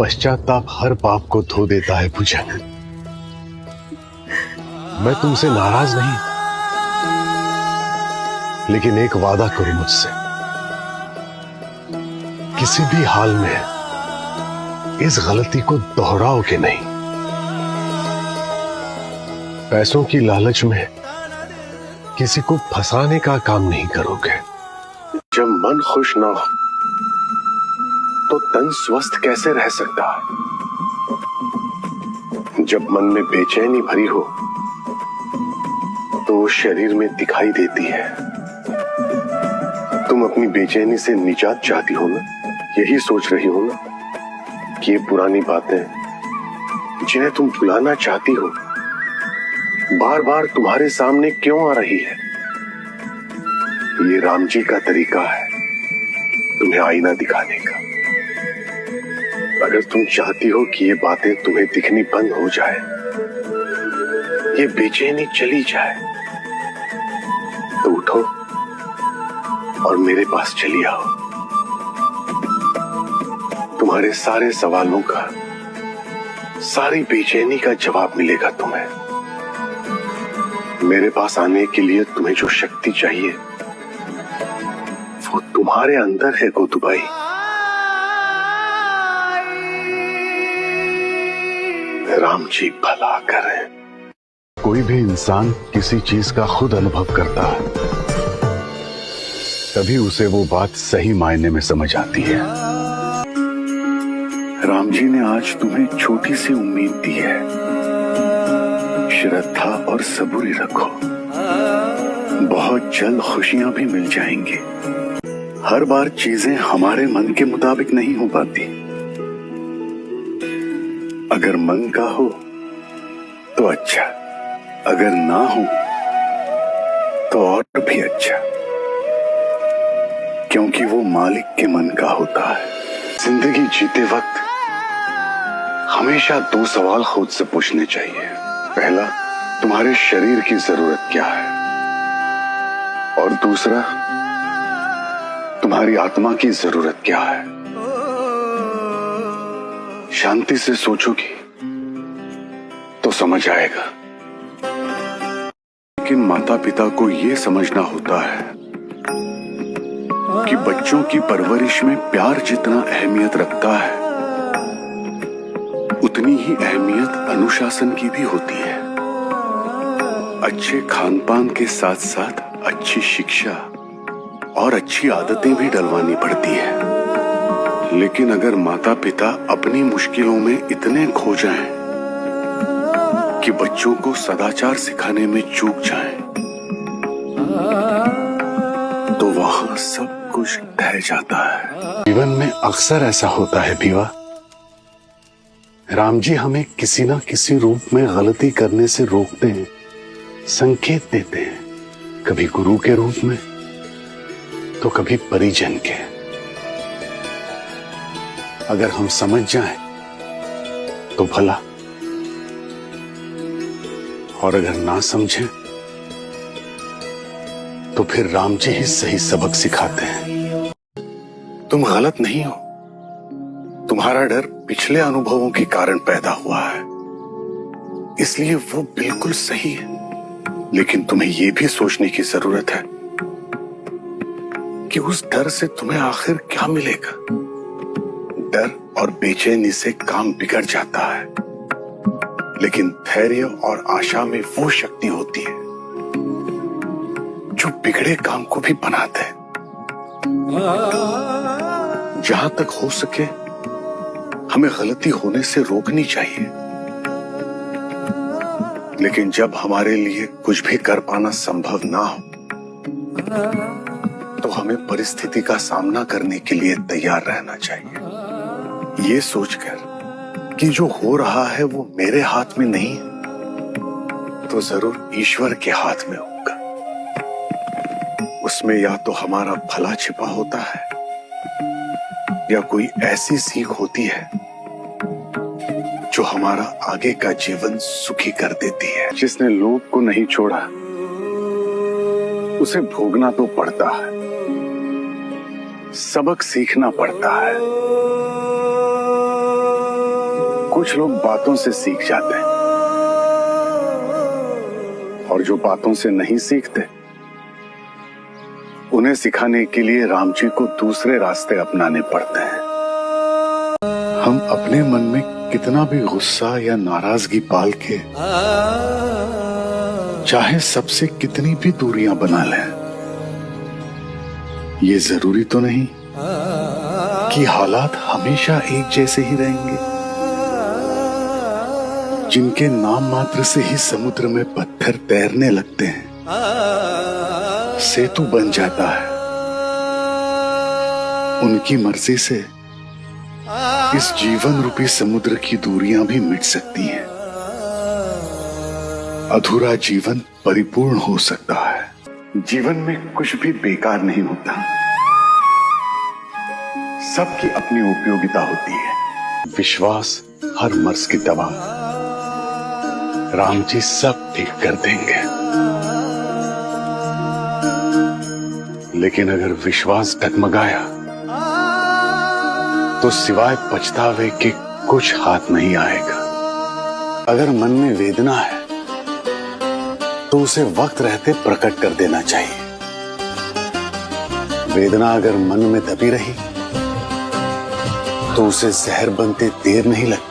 पश्चाताप हर पाप को धो देता है पूजन। मैं तुमसे नाराज नहीं, लेकिन एक वादा करो मुझसे, किसी भी हाल में इस गलती को दोहराओगे नहीं। पैसों की लालच में किसी को फंसाने का काम नहीं करोगे। जब मन खुश ना हो तो तन स्वस्थ कैसे रह सकता है? जब मन में बेचैनी भरी हो तो शरीर में दिखाई देती है। तुम अपनी बेचैनी से निजात चाहती हो ना? यही सोच रही हो ना कि ये पुरानी बातें जिन्हें तुम भुलाना चाहती हो बार बार तुम्हारे सामने क्यों आ रही है? ये राम जी का तरीका है तुम्हें आईना दिखाने का। अगर तुम चाहती हो कि ये बातें तुम्हें दिखनी बंद हो जाए, ये बेचैनी चली जाए, तो उठो और मेरे पास चली आओ। तुम्हारे सारे सवालों का, सारी बेचैनी का जवाब मिलेगा तुम्हें। मेरे पास आने के लिए तुम्हें जो शक्ति चाहिए वो तुम्हारे अंदर है गोतुबाई। राम जी भला करें। कोई भी इंसान किसी चीज का खुद अनुभव करता है, तभी उसे वो बात सही मायने में समझ आती है। राम जी ने आज तुम्हें छोटी सी उम्मीद दी है। श्रद्धा और सबूरी रखो, बहुत जल्द खुशियां भी मिल जाएंगी। हर बार चीजें हमारे मन के मुताबिक नहीं हो पाती। अगर मन का हो तो अच्छा, अगर ना हो तो और भी अच्छा, क्योंकि वो मालिक के मन का होता है। जिंदगी जीते वक्त हमेशा दो सवाल खुद से पूछने चाहिए। पहला, तुम्हारे शरीर की जरूरत क्या है? और दूसरा, तुम्हारी आत्मा की जरूरत क्या है? शांति से सोचोगी तो समझ आएगा। लेकिन माता पिता को यह समझना होता है कि बच्चों की परवरिश में प्यार जितना अहमियत रखता है, उतनी ही अहमियत अनुशासन की भी होती है। अच्छे खानपान के साथ साथ अच्छी शिक्षा और अच्छी आदतें भी डलवानी पड़ती है। लेकिन अगर माता पिता अपनी मुश्किलों में इतने खो जाएं कि बच्चों को सदाचार सिखाने में चूक जाएं, तो वहां सब कुछ ढह जाता है। जीवन में अक्सर ऐसा होता है भीवा। राम जी हमें किसी ना किसी रूप में गलती करने से रोकते हैं, संकेत देते हैं, कभी गुरु के रूप में तो कभी परिजन के। अगर हम समझ जाएं तो भला, और अगर ना समझें तो फिर राम जी ही सही सबक सिखाते हैं। तुम गलत नहीं हो। तुम्हारा डर पिछले अनुभवों के कारण पैदा हुआ है, इसलिए वो बिल्कुल सही है। लेकिन तुम्हें यह भी सोचने की जरूरत है कि उस डर से तुम्हें आखिर क्या मिलेगा। डर और बेचैनी से काम बिगड़ जाता है, लेकिन धैर्य और आशा में वो शक्ति होती है जो बिगड़े काम को भी बनाते है। जहां तक हो सके हमें गलती होने से रोकनी चाहिए, लेकिन जब हमारे लिए कुछ भी कर पाना संभव ना हो तो हमें परिस्थिति का सामना करने के लिए तैयार रहना चाहिए। ये सोचकर कि जो हो रहा है वो मेरे हाथ में नहीं है, तो जरूर ईश्वर के हाथ में होगा। उसमें या तो हमारा भला छिपा होता है या कोई ऐसी सीख होती है जो हमारा आगे का जीवन सुखी कर देती है। जिसने लोभ को नहीं छोड़ा उसे भोगना तो पड़ता है, सबक सीखना पड़ता है। कुछ लोग बातों से सीख जाते हैं और जो बातों से नहीं सीखते, उन्हें सिखाने के लिए राम जी को दूसरे रास्ते अपनाने पड़ते हैं। हम अपने मन में कितना भी गुस्सा या नाराजगी पाल के चाहे सबसे कितनी भी दूरियां बना लें, ये जरूरी तो नहीं कि हालात हमेशा एक जैसे ही रहेंगे। जिनके नाम मात्र से ही समुद्र में पत्थर तैरने लगते हैं, सेतु बन जाता है, उनकी मर्जी से इस जीवन रूपी समुद्र की दूरियां भी मिट सकती हैं। अधूरा जीवन परिपूर्ण हो सकता है। जीवन में कुछ भी बेकार नहीं होता, सबकी अपनी उपयोगिता होती है। विश्वास हर मर्ज की दवा। राम जी सब ठीक कर देंगे। लेकिन अगर विश्वास डगमगाया तो सिवाय पछतावे के कुछ हाथ नहीं आएगा। अगर मन में वेदना है तो उसे वक्त रहते प्रकट कर देना चाहिए। वेदना अगर मन में दबी रही तो उसे जहर बनते देर नहीं लगती।